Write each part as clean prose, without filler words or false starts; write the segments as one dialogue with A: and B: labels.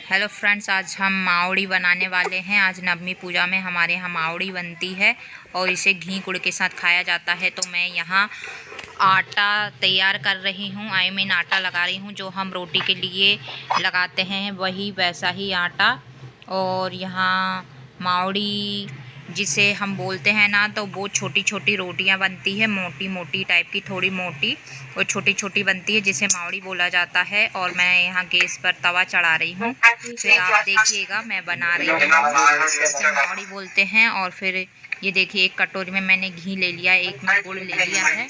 A: Hello friends, आज हम मावड़ी बनाने वाले हैं। आज नवमी पूजा में हमारे यहाँ मावड़ी बनती है और इसे घी गुड़ के साथ खाया जाता है। तो मैं यहाँ आटा तैयार कर रही हूँ। आटा लगा रही हूँ, जो हम रोटी के लिए लगाते हैं वही वैसा ही आटा। और यहाँ मावड़ी जिसे हम बोलते हैं ना, तो वो छोटी छोटी रोटियां बनती है, मोटी मोटी टाइप की, थोड़ी मोटी और छोटी छोटी बनती है, जिसे मावड़ी बोला जाता है। और मैं यहाँ गैस पर तवा चढ़ा रही हूँ, फिर आप देखिएगा मैं बना रही हूँ। इसे मावड़ी बोलते हैं। और फिर ये देखिए, एक कटोरी में मैंने घी ले लिया, एक में गुड़ ले लिया है।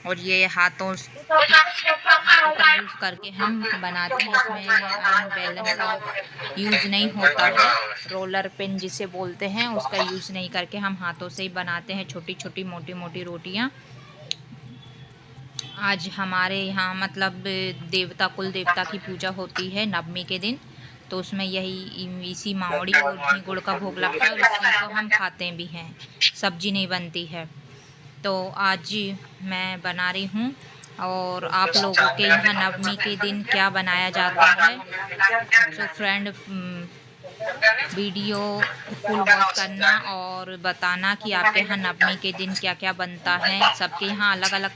A: और ये हाथों का यूज़ करके हम बनाते हैं। इसमें बेलन का यूज़ नहीं होता है, रोलर पिन जिसे बोलते हैं उसका यूज़ नहीं करके हम हाथों से ही बनाते हैं छोटी छोटी मोटी मोटी रोटियां। आज हमारे यहाँ मतलब देवता कुल देवता की पूजा होती है नवमी के दिन, तो उसमें इसी मावड़ी और घी गुड़ का भोग लगता है और इसी को हम खाते भी हैं, सब्जी नहीं बनती है। तो आज मैं बना रही हूँ। और आप लोगों के यहाँ नवमी के दिन क्या बनाया जाता है, तो फ्रेंड वीडियो फुल वॉच करना और बताना कि आपके यहाँ नवमी के दिन क्या क्या बनता है। सबके यहाँ अलग अलग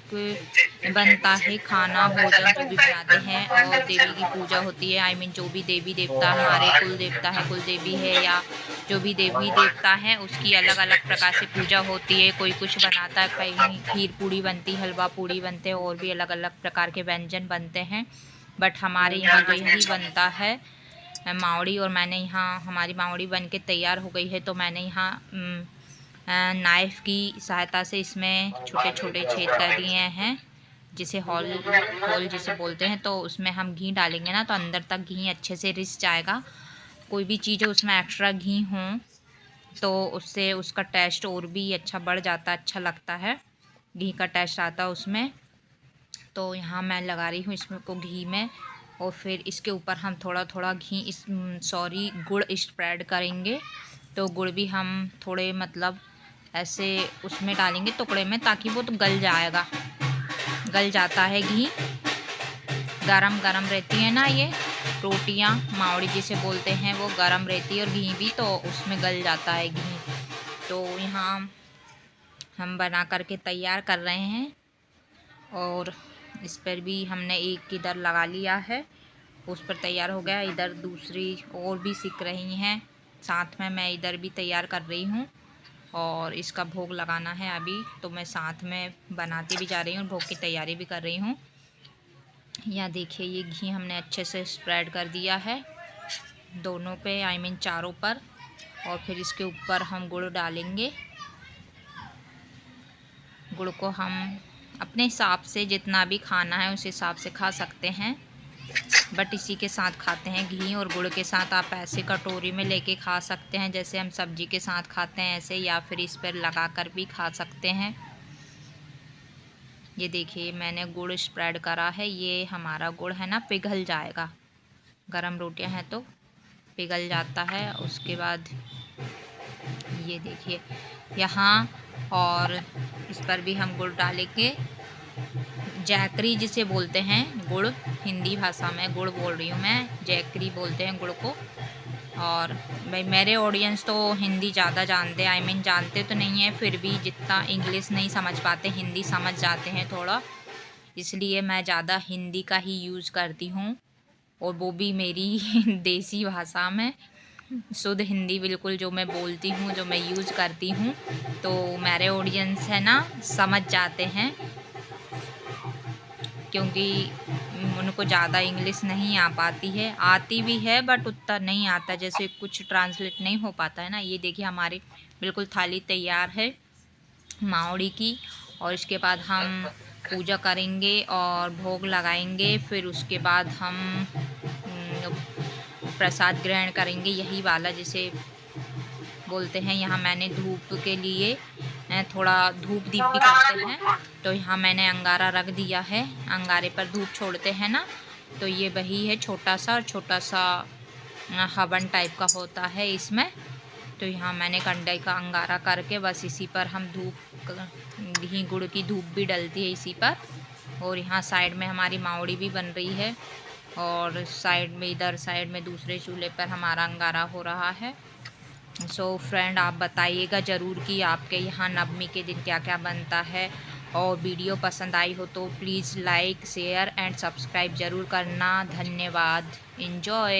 A: बनता है खाना, भोजन जो भी बनाते हैं। और देवी की पूजा होती है, जो भी देवी देवता हमारे कुल देवता है, कुल देवी है या जो भी देवी देवता है, उसकी अलग अलग प्रकार से पूजा होती है। कोई कुछ बनाता है, कहीं खीर पूड़ी बनती, हलवा पूड़ी बनते हैं, और भी अलग अलग प्रकार के व्यंजन बनते हैं। बट हमारे यहाँ तो यही बनता है मावड़ी। और मैंने यहाँ हमारी मावड़ी बन के तैयार हो गई है, तो मैंने यहाँ नाइफ़ की सहायता से इसमें छोटे छोटे छेद कर दिए हैं, जिसे होल जिसे बोलते हैं। तो उसमें हम घी डालेंगे ना, तो अंदर तक घी अच्छे से रिस जाएगा। कोई भी चीज़ उसमें एक्स्ट्रा घी हो तो उससे उसका टेस्ट और भी अच्छा बढ़ जाता है, अच्छा लगता है, घी का टेस्ट आता है उसमें। तो यहाँ मैं लगा रही हूँ इसमें को घी में, और फिर इसके ऊपर हम थोड़ा थोड़ा गुड़ स्प्रेड करेंगे। तो गुड़ भी हम थोड़े मतलब ऐसे उसमें डालेंगे टुकड़े में, ताकि वो तो गल जाता है। घी गरम गरम रहती है ना, ये रोटियां मावड़ी जिसे बोलते हैं वो गरम रहती है, और घी भी तो उसमें गल जाता है घी। तो यहाँ हम बना करके तैयार कर रहे हैं। और इस पर भी हमने एक इधर लगा लिया है, उस पर तैयार हो गया। इधर दूसरी और भी सिक रही हैं, साथ में मैं इधर भी तैयार कर रही हूँ। और इसका भोग लगाना है अभी, तो मैं साथ में बनाती भी जा रही हूँ, भोग की तैयारी भी कर रही हूँ। यहाँ देखिए, ये घी हमने अच्छे से स्प्रेड कर दिया है दोनों पे, चारों पर। और फिर इसके ऊपर हम गुड़ डालेंगे। गुड़ को हम अपने हिसाब से जितना भी खाना है उस हिसाब से खा सकते हैं, बट इसी के साथ खाते हैं। घी और गुड़ के साथ आप ऐसे कटोरी में लेके खा सकते हैं, जैसे हम सब्जी के साथ खाते हैं ऐसे, या फिर इस पर लगा कर भी खा सकते हैं। ये देखिए, मैंने गुड़ स्प्रेड करा है। ये हमारा गुड़ है ना, पिघल जाएगा, गरम रोटियां हैं तो पिघल जाता है। उसके बाद ये देखिए यहाँ, और इस पर भी हम गुड़ डालेंगे। जैकरी जिसे बोलते हैं, गुड़, हिंदी भाषा में गुड़ बोल रही हूँ मैं, जैकरी बोलते हैं गुड़ को। और भाई मेरे ऑडियंस तो हिंदी ज़्यादा जानते हैं, जानते तो नहीं है, फिर भी जितना इंग्लिश नहीं समझ पाते, हिंदी समझ जाते हैं थोड़ा, इसलिए मैं ज़्यादा हिंदी का ही यूज़ करती हूँ, और वो भी मेरी देसी भाषा में, शुद्ध हिंदी बिल्कुल, जो मैं बोलती हूँ, जो मैं यूज़ करती हूँ। तो मेरे ऑडियंस है ना समझ जाते हैं, क्योंकि उनको ज़्यादा इंग्लिश नहीं आ पाती है, आती भी है बट उतना नहीं आता, जैसे कुछ ट्रांसलेट नहीं हो पाता है ना। ये देखिए, हमारी बिल्कुल थाली तैयार है मावड़ी की। और इसके बाद हम पूजा करेंगे और भोग लगाएंगे। फिर उसके बाद हम प्रसाद ग्रहण करेंगे, यही वाला जिसे बोलते हैं। यहाँ मैंने धूप के लिए थोड़ा धूप दीप भी करते हैं, तो यहाँ मैंने अंगारा रख दिया है। अंगारे पर धूप छोड़ते हैं ना, तो ये वही है, छोटा सा हवन टाइप का होता है इसमें। तो यहाँ मैंने कंडे का अंगारा करके बस इसी पर हम धूप, घी गुड़ की धूप भी डलती है इसी पर। और यहाँ साइड में हमारी मावड़ी भी बन रही है, और साइड में, इधर साइड में दूसरे चूल्हे पर हमारा अंगारा हो रहा है। सो फ्रेंड, आप बताइएगा ज़रूर कि आपके यहाँ नवमी के दिन क्या क्या बनता है। और वीडियो पसंद आई हो तो please like, share and subscribe ज़रूर करना। धन्यवाद। एंजॉय।